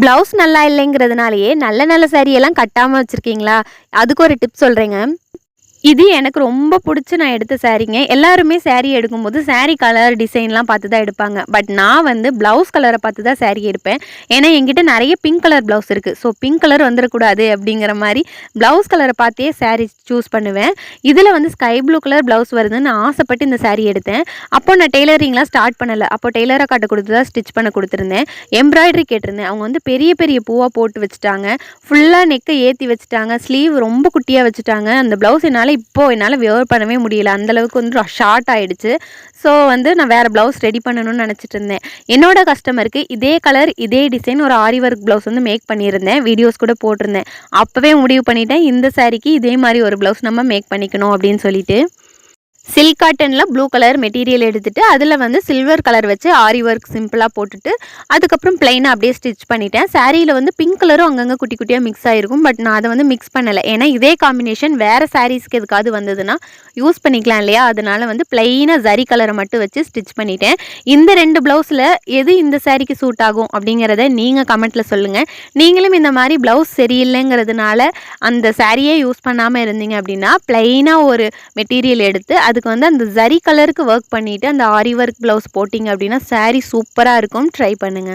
Blouse நல்லா இல்லைங்கிறதுனாலயே நல்ல நல்ல சாரி எல்லாம் கட்டாம வச்சிருக்கீங்களா? அதுக்கு ஒரு டிப் சொல்றேங்க. இது எனக்கு ரொம்ப புடிச்சு நான் எடுத்த சாரீங்க. எல்லாருமே சாரி எடுக்கும்போது சாரி கலர், டிசைன்லாம் பார்த்து தான் எடுப்பாங்க. பட் நான் வந்து ப்ளவுஸ் கலர பார்த்து தான் சாரி எடுப்பேன். ஏன்னா, என்கிட்ட நெறைய பிங்க் கலர் ப்ளவுஸ் இருக்கு. ஸோ பிங்க் கலர் வந்துரக்கூடாது அப்படிங்கிற மாரி ப்ளவுஸ் கலர பார்த்தே சாரி சூஸ் பண்ணுவேன். இதில வந்து ஸ்கை ப்ளூ கலர் ப்ளவுஸ் வருதுன்னு நான் ஆசைப்பட்டு இந்த சாரி எடுத்தேன். அப்போ நான் டெய்லரிங்லாம் ஸ்டார்ட் பண்ணல. அப்போ டெய்லர் அக்காட்ட குடுத்து தான் ஸ்டிச் பண்ண குடுத்துருந்தேன். எம்ப்ராய்டரி கேட்டிருந்தேன். அவங்க வந்து பெரிய பெரிய பூவா போட்டு வச்சுட்டாங்க. ஃபுல்லா நெக்க ஏத்தி வச்சுட்டாங்க. ஸ்லீவ் ரொம்ப குட்டியா வச்சுட்டாங்க. அந்த ப்ளவுஸ் என்னால வியர் பண்ணவே முடியல. அந்த அளவுக்கு வந்து ஷார்ட் ஆயிடுச்சு. ஸோ வந்து நான் வேற ப்ளவுஸ் ரெடி பண்ணணும்னு நெனச்சிட்டு இருந்தேன். என்னோட கஸ்டமருக்கு இதே கலர், இதே டிசைன் ஒரு ஆரி ஒர்க் ப்ளவுஸ் வந்து மேக் பண்ணியிருந்தேன். வீடியோஸ் கூட போட்டிருந்தேன். அப்பவே முடிவு பண்ணிட்டேன், இந்த சாரிக்கு இதே மாரி ஒரு ப்ளவுஸ் நம்ம மேக் பண்ணிக்கணும் அப்படின்னு சொல்லிட்டு. சில்க் காட்டன்ல ப்ளூ கலர் மெட்டீரியல் எடுத்துட்டு, அதில வந்து சில்வர் கலர் வச்சு ஆரி ஒர்க் சிம்பிளா போட்டுட்டு, அதுக்கப்புறம் பிளெயினா அப்படியே ஸ்டிச் பண்ணிட்டேன். சாரீல வந்து பிங்க் கலரும் அங்கங்க குட்டி குட்டியா மிக்ஸ் ஆயிருக்கும். பட் நான் அத வந்து மிக்ஸ் பண்ணல. ஏன்னா இதே காம்பினேஷன் வேற சாரீஸ்க்கு எதுக்காவது வந்ததுன்னா, யூஸ் பண்ணிக்கலாம் இல்லையா? அதனால வந்து பிளெயினா ஜரி கலர மட்டும் வச்சு ஸ்டிச் பண்ணிட்டேன். இந்த 2 ப்ளவுஸ்ல எது இந்த சாரீக்கு சூட் ஆகும் அப்படிங்கிறத நீங்க கமெண்ட்ல சொல்லுங்க. நீங்களும் இந்த மாரி ப்ளவுஸ் சரியில்லைங்கிறதுனால, அந்த சாரியே யூஸ் பண்ணாம இருந்தீங்க அப்படின்னா, பிளெயினா ஒரு மெட்டீரியல் எடுத்து அதுக்கு வந்து அந்த ஜரி கலருக்கு ஒர்க் பண்ணிட்டு அந்த ஆரி ஒர்க் ப்ளவுஸ் போட்டிங்க அப்படின்னா சாரி சூப்பரா இருக்கும். ட்ரை பண்ணுங்க.